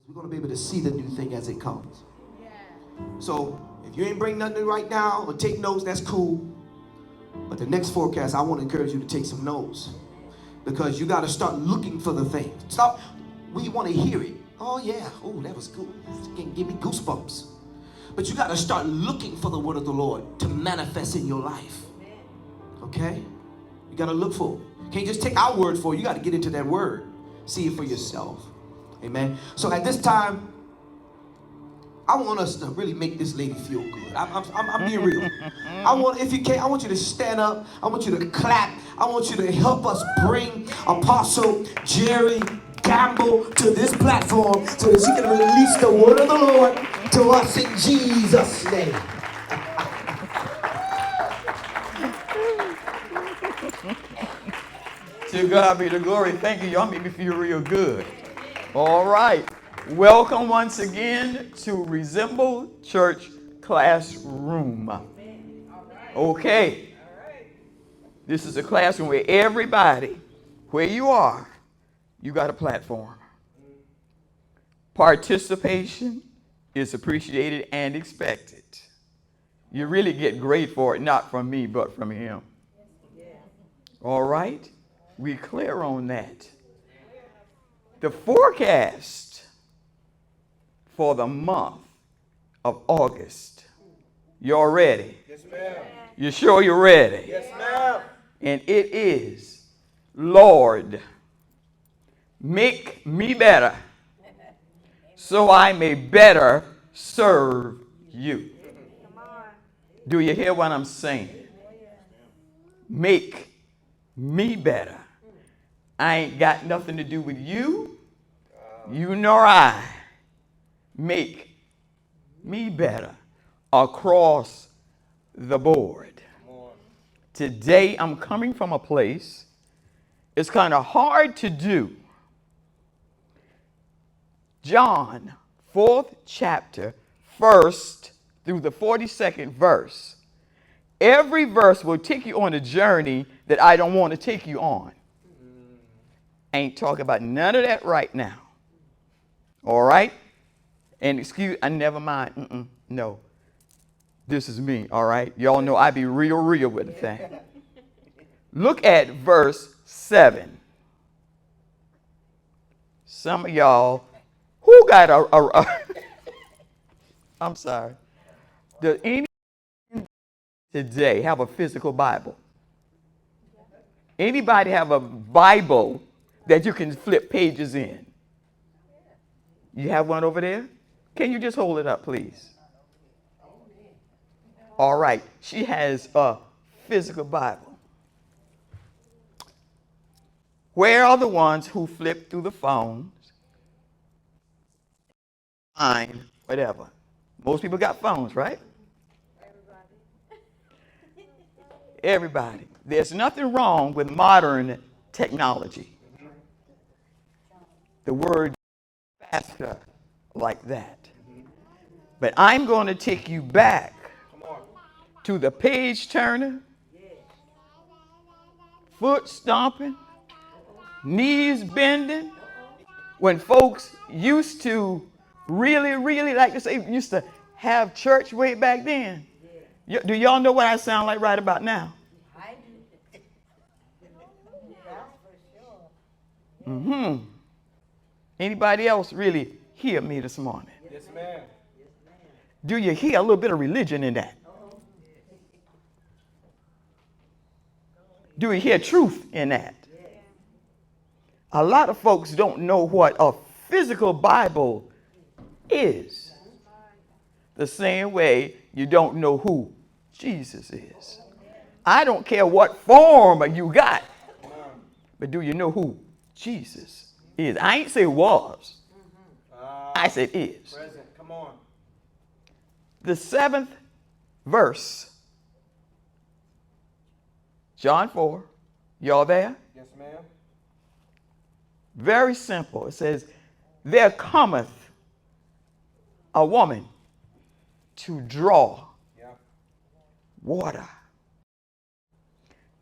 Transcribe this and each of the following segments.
We're going to be able to see the new thing as it comes. So if you ain't bring nothing right now or take notes, that's cool. But the next forecast, I want to encourage you to take some notes, because you got to start looking for the thing. Stop. We want to hear it. Oh yeah. Oh, that was good. It can give me goosebumps. But you got to start looking for the word of the Lord to manifest in your life. Okay? You got to look for it. Can't just take our word for it. You got to get into that word. See it for yourself. Amen. So at this time, I want us to really make this lady feel good. I'm being real. If you can, I want you to stand up. I want you to clap. I want you to help us bring Apostle Jeri Gamble to this platform so that she can release the word of the Lord to us in Jesus' name. To God be the glory. Thank you. Y'all make me feel real good. All right. Welcome once again to Resemble Church Classroom. Okay. This is a classroom where everybody, where you are, you got a platform. Participation is appreciated and expected. You really get great for it, not from me, but from him. All right? We're clear on that. The forecast for the month of August. Y'all ready? Yes, ma'am. You sure you're ready? Yes, ma'am. And it is, Lord, make me better so I may better serve you. Do you hear what I'm saying? Make me better. I ain't got nothing to do with you, you nor I. Make me better across the board. Today I'm coming from a place, it's kind of hard to do. John, 4th chapter, 1st through the 42nd verse. Every verse will take you on a journey that I don't want to take you on. Ain't talking about none of that right now. All right? And never mind. No. This is me, all right? Y'all know I be real with the thing. Look at verse 7. Some of y'all, who got I'm sorry. Does any today have a physical Bible? Anybody have a Bible that you can flip pages in? You have one over there? Can you just hold it up, please? All right. She has a physical Bible. Where are the ones who flip through the phones? Fine, whatever. Most people got phones, right? Everybody. There's nothing wrong with modern technology. The word faster like that. But I'm going to take you back to the page turner, foot stomping, knees bending, when folks used to really, like to say, used to have church way back then. Do y'all know what I sound like right about now? I do. Mm-hmm. Anybody else really hear me this morning? Yes, ma'am. Do you hear a little bit of religion in that? Do you hear truth in that? A lot of folks don't know what a physical Bible is. The same way you don't know who Jesus is. I don't care what form you got, but do you know who Jesus is? I ain't say was. I said is. Present. Come on. The 7th verse, John 4. Y'all there? Yes, ma'am. Very simple. It says, there cometh a woman to draw water.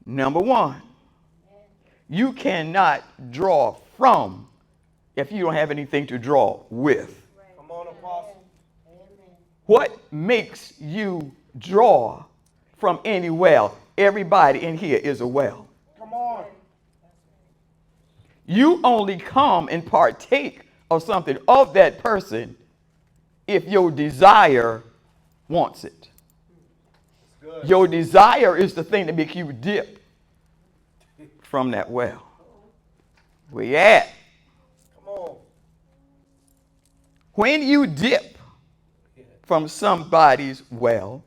Number one, you cannot draw from if you don't have anything to draw with? Come on, Apostle. What makes you draw from any well? Everybody in here is a well. Come on. You only come and partake of something of that person if your desire wants it. Good. Your desire is the thing that makes you dip from that well. Where you at? Come on. When you dip from somebody's well,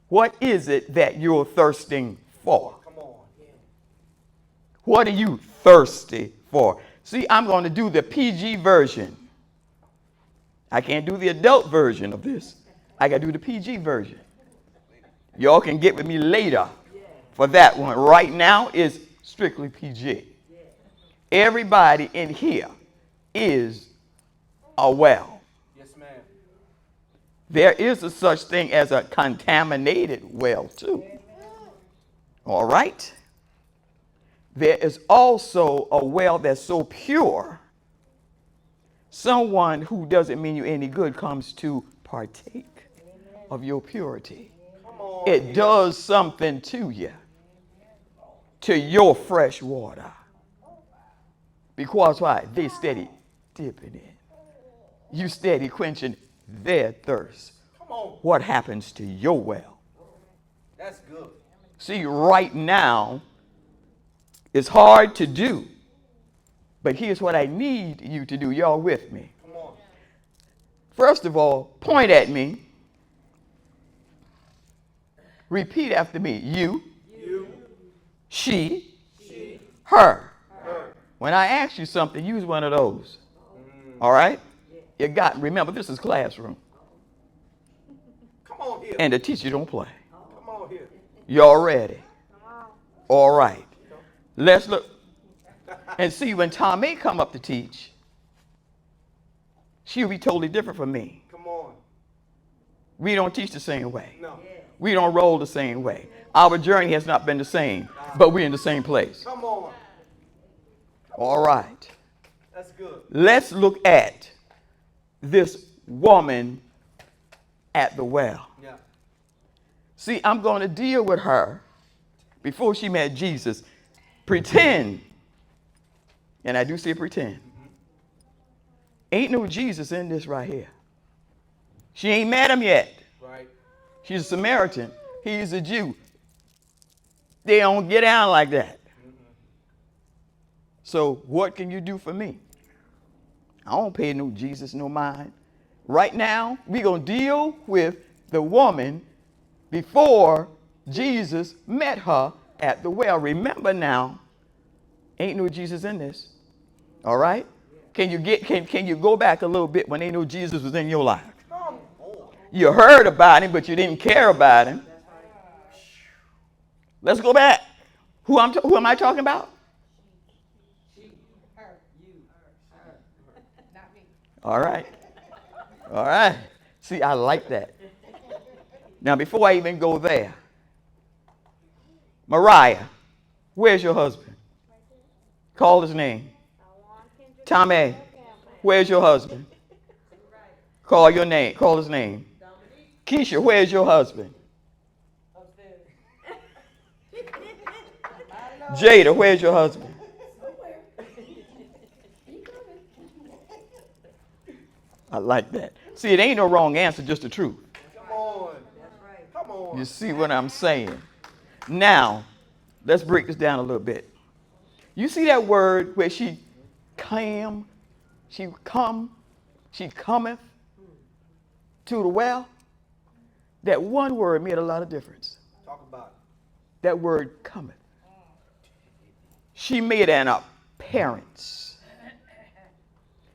what is it that you're thirsting for? Come on. What are you thirsty for? See, I'm going to do the PG version. I can't do the adult version of this. I got to do the PG version. Y'all can get with me later for that one. Right now is strictly PG. Everybody in here is a well. Yes, ma'am. There is a such thing as a contaminated well, too. All right? There is also a well that's so pure, someone who doesn't mean you any good comes to partake of your purity. Come on. It does something to you, to your fresh water. Because why? They steady dipping in. You steady quenching their thirst. Come on. What happens to your well? That's good. See, right now, it's hard to do. But here's what I need you to do. Y'all with me? Come on. First of all, point at me. Repeat after me. You. She. Her. When I ask you something, use one of those. All right? You got, remember, this is classroom. Come on here. And the teacher don't play. Come on here. Y'all ready? All right. Let's look. And see, when Tommy come up to teach, she'll be totally different from me. Come on. We don't teach the same way. No. We don't roll the same way. Our journey has not been the same, but we're in the same place. Come on. All right. That's good. Let's look at this woman at the well. Yeah. See, I'm going to deal with her before she met Jesus. Pretend, and I do say pretend, ain't no Jesus in this right here. She ain't met him yet. Right. She's a Samaritan. He's a Jew. They don't get down like that. So what can you do for me? I don't pay no Jesus no mind. Right now, we're going to deal with the woman before Jesus met her at the well. Remember now, ain't no Jesus in this. All right? Can you go back a little bit when ain't no Jesus was in your life? Come on. You heard about him, but you didn't care about him. Let's go back. Who am I talking about? All right. All right. See, I like that. Now, before I even go there, Mariah, where's your husband? Call his name. Tommy, where's your husband? Call your name. Call his name. Keisha, where's your husband? Jada, where's your husband? I like that. See, it ain't no wrong answer, just the truth. Come on. Come on. You see what I'm saying? Now, let's break this down a little bit. You see that word where she cometh to the well? That one word made a lot of difference. Talk about it. That word cometh. She made an appearance.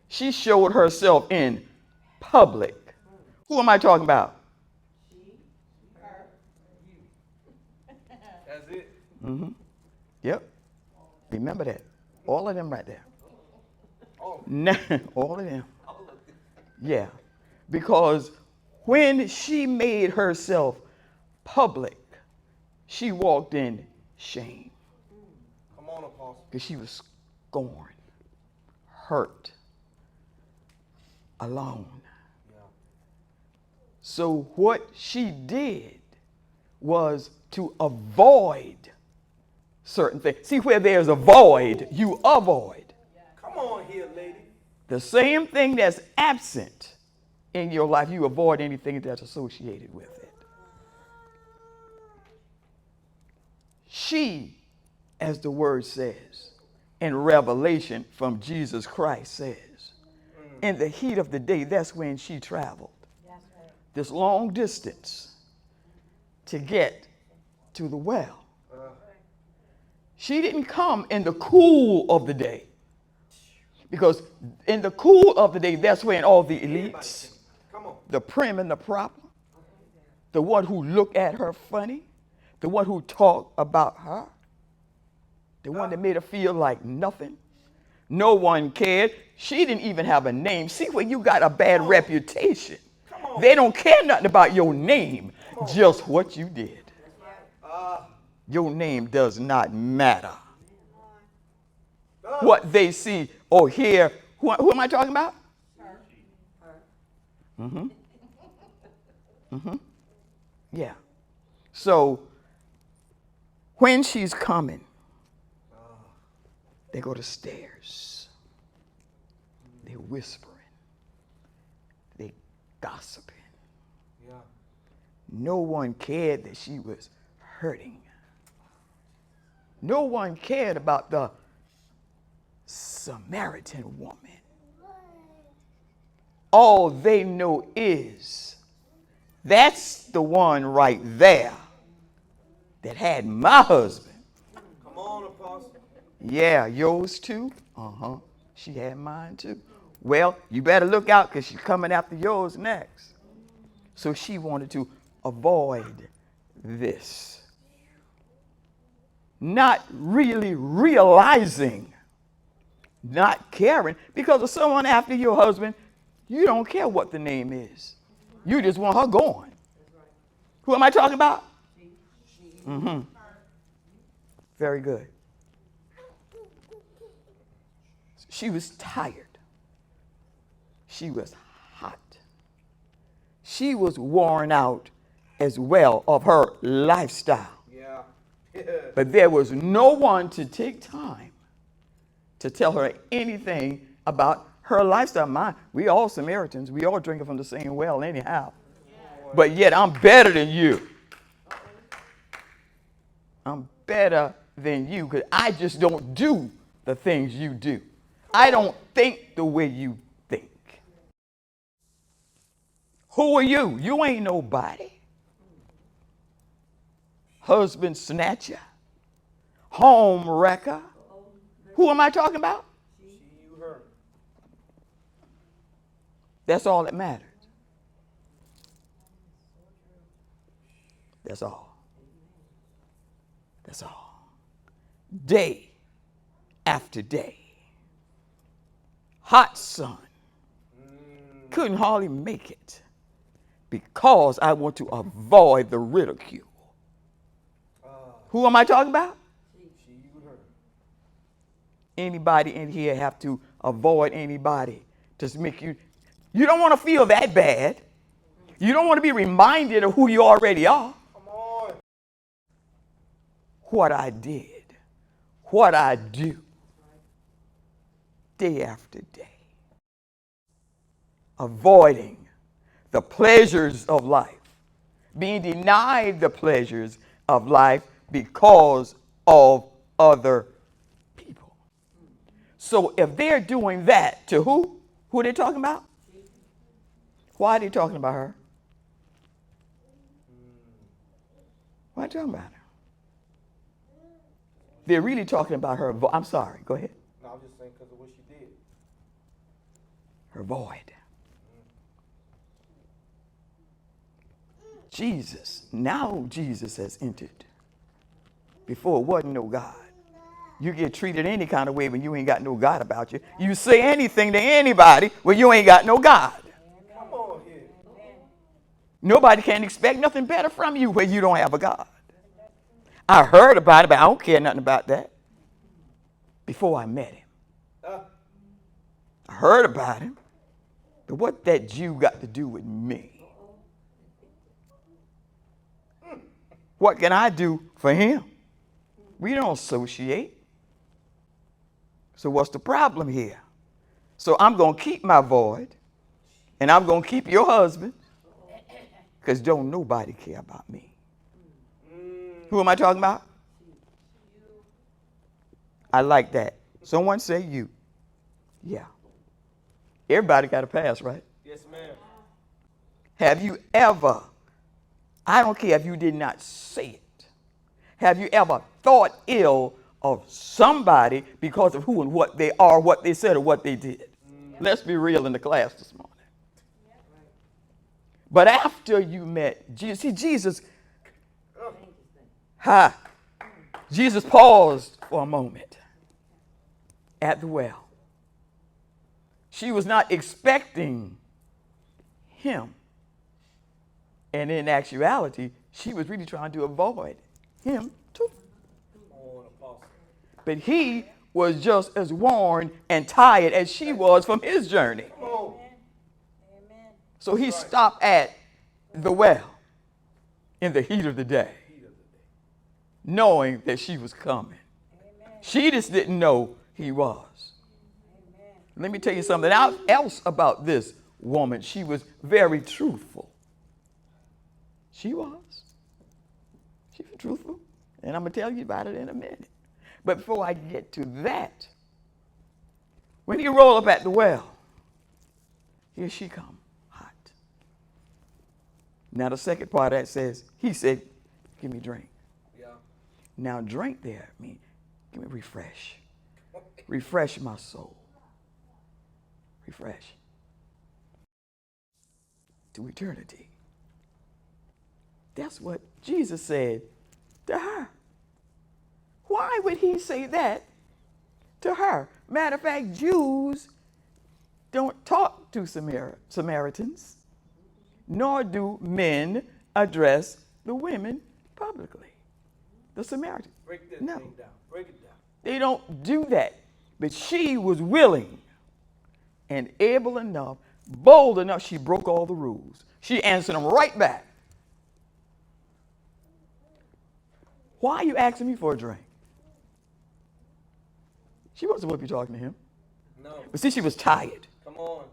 She showed herself in public. Who am I talking about? That's it. Mm-hmm. Yep. Remember that. All of them right there. All of them. Yeah. Because when she made herself public, she walked in shame. Come on, Apostle. Because she was scorned, hurt, alone. So what she did was to avoid certain things. See, where there's a void, you avoid. Come on here, lady. The same thing that's absent in your life, you avoid anything that's associated with it. She, as the word says, in Revelation from Jesus Christ says, in the heat of the day, that's when she traveled this long distance to get to the well. She didn't come in the cool of the day, because in the cool of the day, that's when all the elites, the prim and the proper, the one who look at her funny, the one who talk about her, the one that made her feel like nothing. No one cared. She didn't even have a name. See, when you got a bad reputation, they don't care nothing about your name, just what you did. Your name does not matter. What they see or hear. Who am I talking about? Yeah. So when she's coming, they go to stairs. They're whispering. They gossiping. Yeah. No one cared that she was hurting. No one cared about the Samaritan woman. All they know is that's the one right there that had my husband. Come on, Apostle. Yeah, yours too? She had mine too. Well, you better look out, because she's coming after yours next. So she wanted to avoid this. Not really realizing, not caring, because of someone after your husband, you don't care what the name is. You just want her going. Who am I talking about? Very good. She was tired. She was hot. She was worn out as well of her lifestyle. Yeah. But there was no one to take time to tell her anything about her lifestyle. We all Samaritans. We all drinking from the same well anyhow. But yet I'm better than you. I'm better than you, because I just don't do the things you do. I don't think the way you think. Who are you? You ain't nobody. Husband snatcher, home wrecker. Who am I talking about? She, you, her. That's all that matters. That's all. That's all. Day after day. Hot sun. Couldn't hardly make it because I want to avoid the ridicule. Who am I talking about? She, you, her. Anybody in here have to avoid anybody to make you don't want to feel that bad. You don't want to be reminded of who you already are. Come on. What I did, what I do, day after day. Avoiding the pleasures of life, being denied the pleasures of life because of other people. So if they're doing that to who? Who are they talking about? Why are they talking about her? Why are they talking about her? They're really talking about her. I'm sorry, go ahead. No, I'm just saying because of what she did. Her void. Jesus, now Jesus has entered. Before it wasn't no God. You get treated any kind of way when you ain't got no God about you. You say anything to anybody when you ain't got no God. Come on here. Nobody can expect nothing better from you when you don't have a God. I heard about it, but I don't care nothing about that. Before I met him. I heard about him. But what that Jew got to do with me? What can I do for him? We don't associate. So what's the problem here? So I'm going to keep my void, and I'm going to keep your husband, because don't nobody care about me. Who am I talking about? I like that. Someone say you. Yeah. Everybody got a past, right? Yes, ma'am. Have you ever, I don't care if you did not say it, have you ever thought ill of somebody because of who and what they are, what they said, or what they did? Let's be real in the class this morning. But after you met Jesus, see, Jesus paused for a moment at the well. She was not expecting him. And in actuality, she was really trying to avoid him too. But he was just as worn and tired as she was from his journey. So he stopped at the well in the heat of the day, knowing that she was coming. She just didn't know he was. Let me tell you something else about this woman. She was very truthful. She was. She was truthful. And I'm going to tell you about it in a minute. But before I get to that, when he rolled up at the well, here she come, hot. Now the second part of that says, he said, give me drink. Yeah. Now drink there means, give me refresh. Refresh my soul. Refresh. To eternity. That's what Jesus said to her. Why would he say that to her? Matter of fact, Jews don't talk to Samaritans, nor do men address the women publicly. The Samaritan. Break that no. thing down. Break it down. They don't do that. But she was willing and able enough, bold enough, she broke all the rules. She answered them right back. Why are you asking me for a drink? She wasn't supposed to be talking to him. No. But see, she was tired. Come on.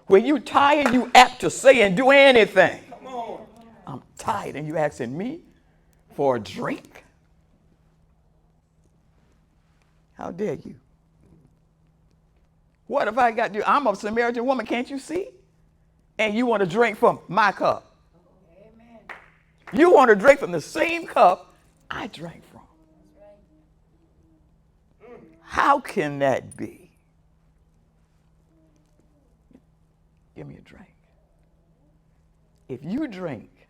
When you tired, you apt to say and do anything. Come on. I'm tired, and you asking me for a drink? How dare you? What if I got you? I'm a Samaritan woman, can't you see? And you want to drink from my cup. Amen. You want to drink from the same cup I drank from. How can that be? Give me a drink. If you drink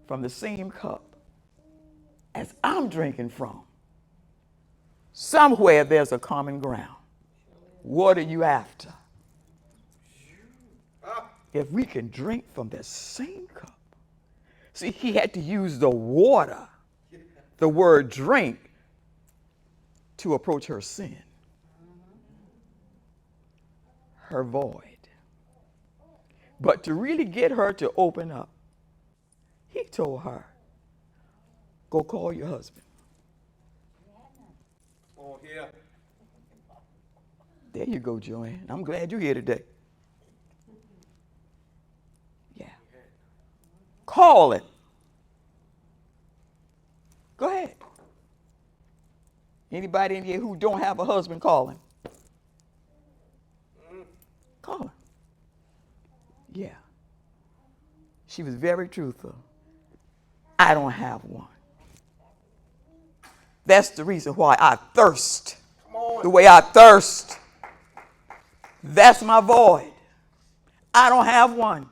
from the same cup as I'm drinking from, somewhere there's a common ground. What are you after? If we can drink from the same cup. See, he had to use the water, the word drink, to approach her sin, her void. But to really get her to open up, he told her, go call your husband. Oh, yeah. There you go, Joanne. I'm glad you're here today. Yeah. Call it. Go ahead. Anybody in here who don't have a husband, call him. Call him. Yeah. She was very truthful. I don't have one. That's the reason why I thirst. The way I thirst. That's my void. I don't have one.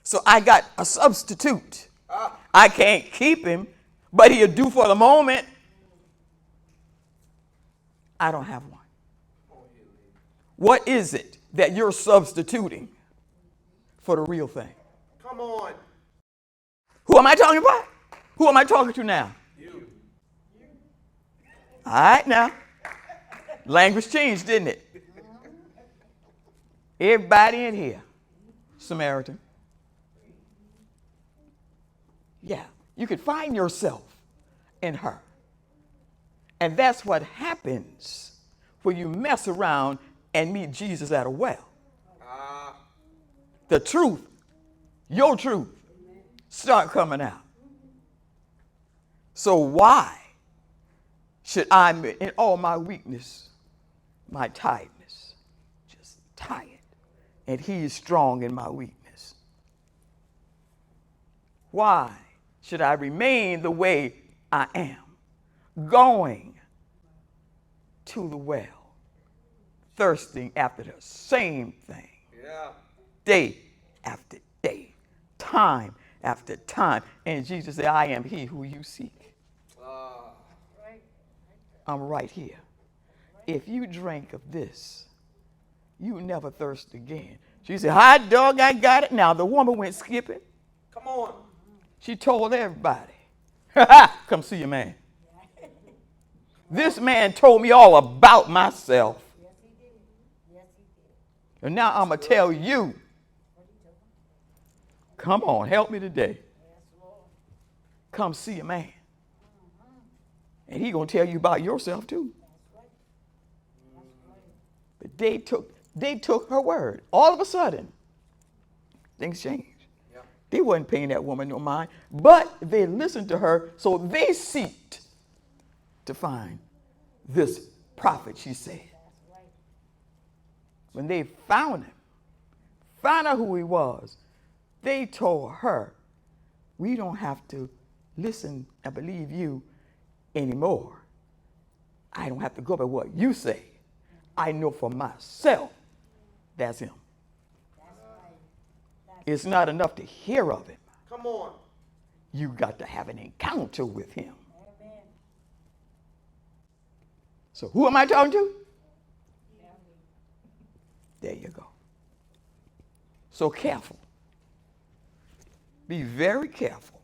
So I got a substitute. I can't keep him, but he'll do for the moment. I don't have one. What is it that you're substituting for the real thing? Come on. Who am I talking about? Who am I talking to now? You. All right now. Language changed, didn't it? Everybody in here, Samaritan. Yeah, you could find yourself in her. And that's what happens when you mess around and meet Jesus at a well. The truth, your truth, start coming out. So why should I, in all my weakness, my tiredness, just tired, and he is strong in my weakness? Why should I remain the way I am, going to the well, thirsting after the same thing, day after day, time after time? And Jesus said, I am he who you seek. I'm right here. If you drink of this, you never thirst again. She said, hot dog, I got it now. The woman went skipping. Come on. She told everybody, come see your man. This man told me all about myself. And now I'm going to tell you. Come on, help me today. Come see a man. And he's going to tell you about yourself too. But they took her word. All of a sudden, things changed. Yeah. They wasn't paying that woman no mind, but they listened to her, so they seeked to find this prophet, she said. When they found him, found out who he was, they told her, we don't have to listen and believe you anymore. I don't have to go by what you say. I know for myself that's him. It's not enough to hear of him. Come on. You got to have an encounter with him. Amen. So who am I talking to? There you go. So careful. Be very careful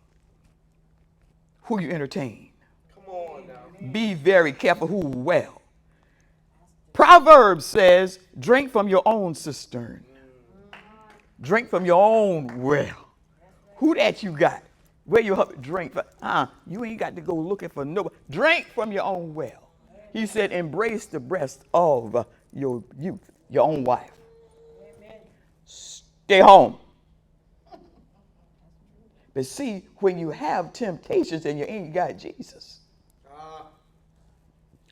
who you entertain. Come on now. Be very careful who well. Proverbs says, drink from your own cistern. Drink from your own well. Who that you got? Where you drink from? You ain't got to go looking for nobody. Drink from your own well. He said, embrace the breast of your youth, your own wife. Stay home. But see, when you have temptations and you ain't got Jesus,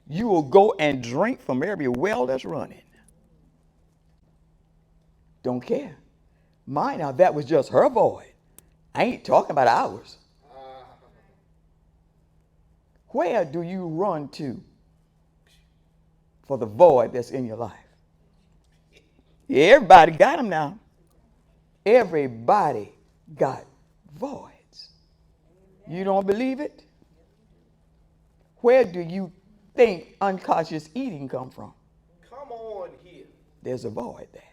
you will go and drink from every well that's running. Don't care. Mine, now that was just her void. I ain't talking about ours. Where do you run to for the void that's in your life? Everybody got them now. Everybody got voids. You don't believe it? Where do you think unconscious eating come from? Come on here. There's a void there.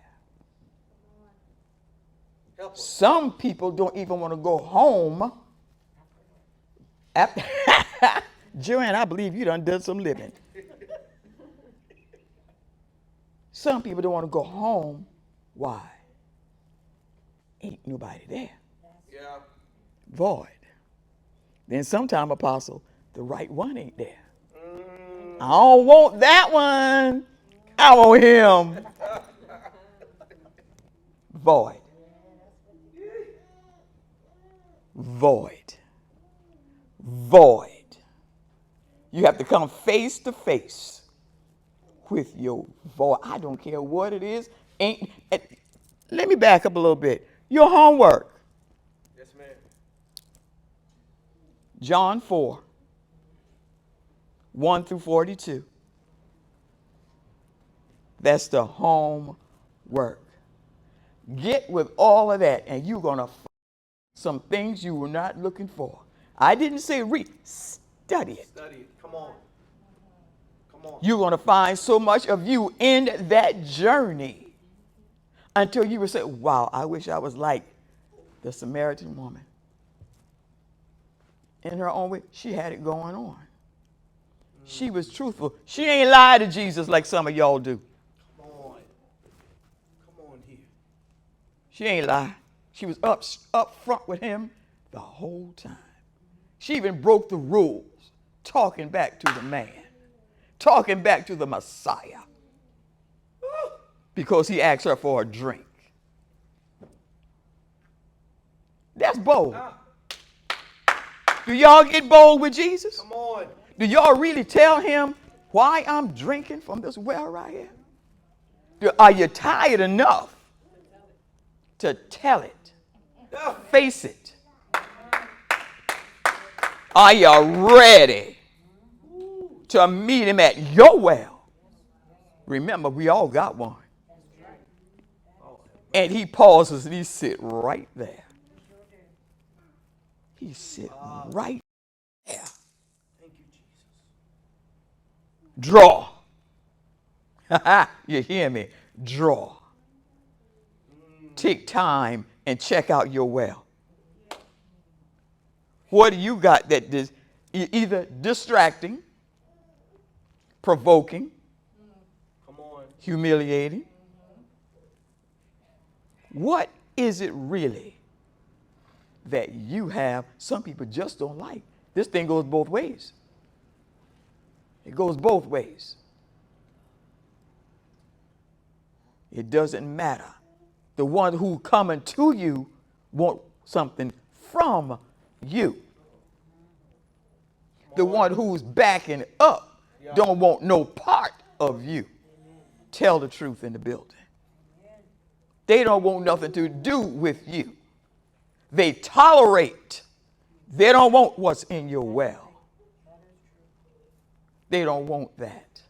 Some people don't even want to go home. After Joanne, I believe you done some living. Some people don't want to go home. Why? Ain't nobody there. Yeah. Void. Then sometime, Apostle, the right one ain't there. I don't want that one. I want him. Void. Void. Void. You have to come face to face with your void. I don't care what it is. Let me back up a little bit. Your homework. Yes, ma'am. John 4, 1 through 42. That's the homework. Get with all of that, and you're going to find some things you were not looking for. I didn't say read. Study it. Study it. Come on. Come on. You're going to find so much of you in that journey until you will say, wow, I wish I was like the Samaritan woman. In her own way, she had it going on. She was truthful. She ain't lied to Jesus like some of y'all do. Come on. Come on here. She ain't lie. She was up front with him the whole time. She even broke the rules, talking back to the man, talking back to the Messiah, because he asked her for a drink. That's bold. Do y'all get bold with Jesus? Come on. Do y'all really tell him why I'm drinking from this well right here? Are you tired enough to tell it? Face it. Are you ready to meet him at your well? Remember, we all got one. And he pauses and he sit right there. He sit right there. Thank you, Jesus. Draw. You hear me? Draw. Take time and check out your well. What do you got that is either distracting, provoking, Come on. humiliating? What is it really that you have some people just don't like? This thing goes both ways. It goes both ways. It doesn't matter. The one who coming to you want something from you. The one who's backing up don't want no part of you. Tell the truth in the building. They don't want nothing to do with you. They tolerate. They don't want what's in your well. They don't want that.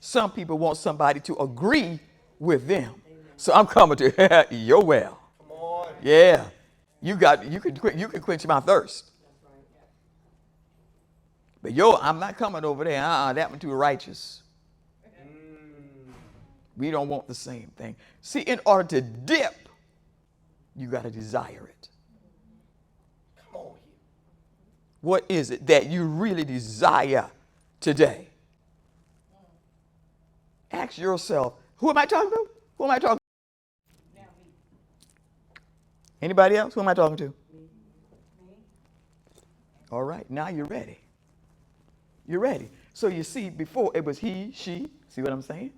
Some people want somebody to agree with them. So I'm coming to your well. Come on. Yeah. You can quench my thirst. But I'm not coming over there. That one too righteous. We don't want the same thing. See, in order to dip, you got to desire it. Come on here. What is it that you really desire today? Ask yourself, who am I talking to? Who am I talking to? Anybody else? Who am I talking to? All right, now you're ready. You're ready. So you see, before it was he, she. See what I'm saying?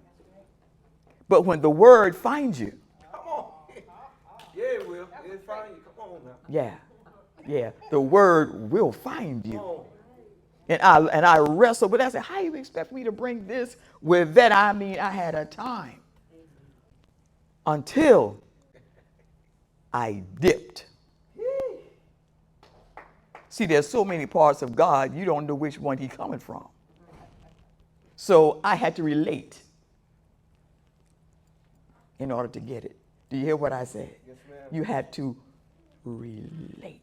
But when the word finds you. Come on. Yeah, it will. It'll find you. Come on now. Yeah. The word will find you. And I wrestled with that. I said, how you expect me to bring this with that? I mean, I had a time until I dipped. See, there's so many parts of God, you don't know which one he's coming from. So I had to relate in order to get it. Do you hear what I said? Yes, ma'am. You had to relate.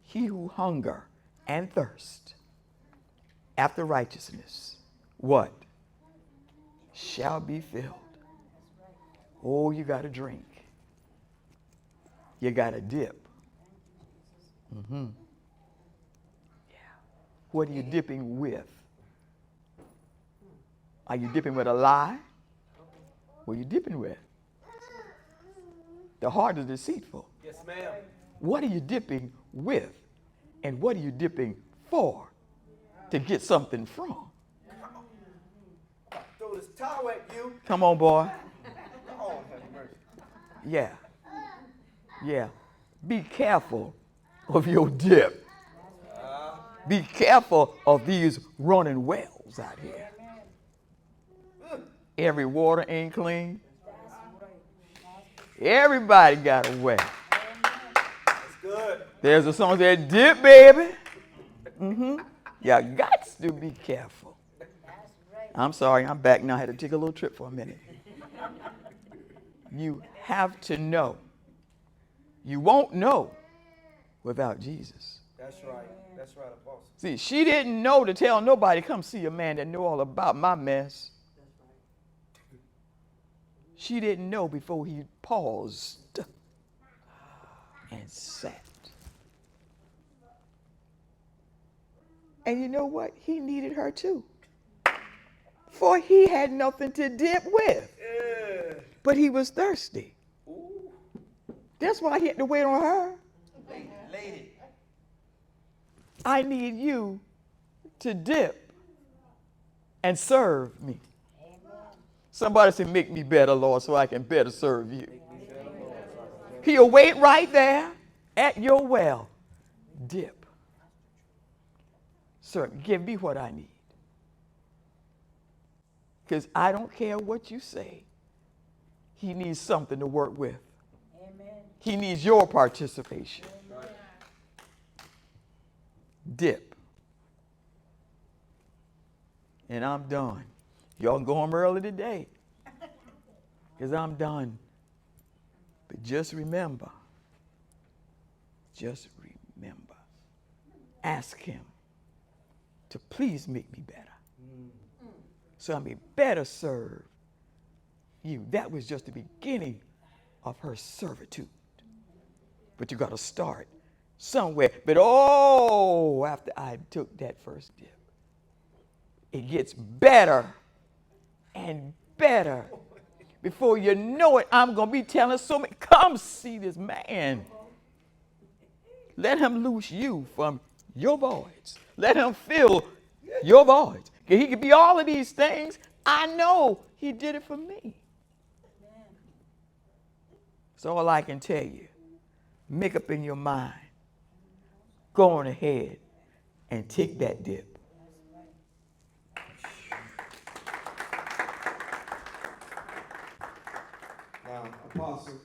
He who hunger and thirst after righteousness, what? Shall be filled. Oh, you got to drink. You got to dip. Yeah. What are you dipping with? Are you dipping with a lie? What are you dipping with? The heart is deceitful. Yes, ma'am. What are you dipping with? And what are you dipping for? To get something from? Throw this towel at you. Come on, boy. Oh, have mercy. Yeah. Be careful of your dip. Be careful of these running wells out here. Every water ain't clean. Everybody got a well. That's good. There's a song that dip, baby. You got to be careful. I'm sorry, I'm back now. I had to take a little trip for a minute. You have to know. You won't know without Jesus. That's right. That's right, Apostle. See, she didn't know to tell nobody, come see a man that knew all about my mess. She didn't know before he paused and sat. And you know what? He needed her too. For he had nothing to dip with. Yeah. But he was thirsty. That's why he had to wait on her. Lady. I need you to dip and serve me. Somebody say, make me better, Lord, so I can better serve you. He'll wait right there at your well. Dip. Sir, give me what I need. Because I don't care what you say. He needs something to work with. Amen. He needs your participation. Amen. Dip. And I'm done. Y'all can go home early today. Because I'm done. But just remember. Ask him to please make me better. So I may better serve you. That was just the beginning of her servitude. But you got to start somewhere. But after I took that first dip, it gets better and better. Before you know it, I'm going to be telling so many, come see this man. Let him loose you from your voids. Let him fill your voids. He could be all of these things. I know he did it for me. That's all I can tell you. Make up in your mind. Go on ahead and take that dip. Now, Apostle,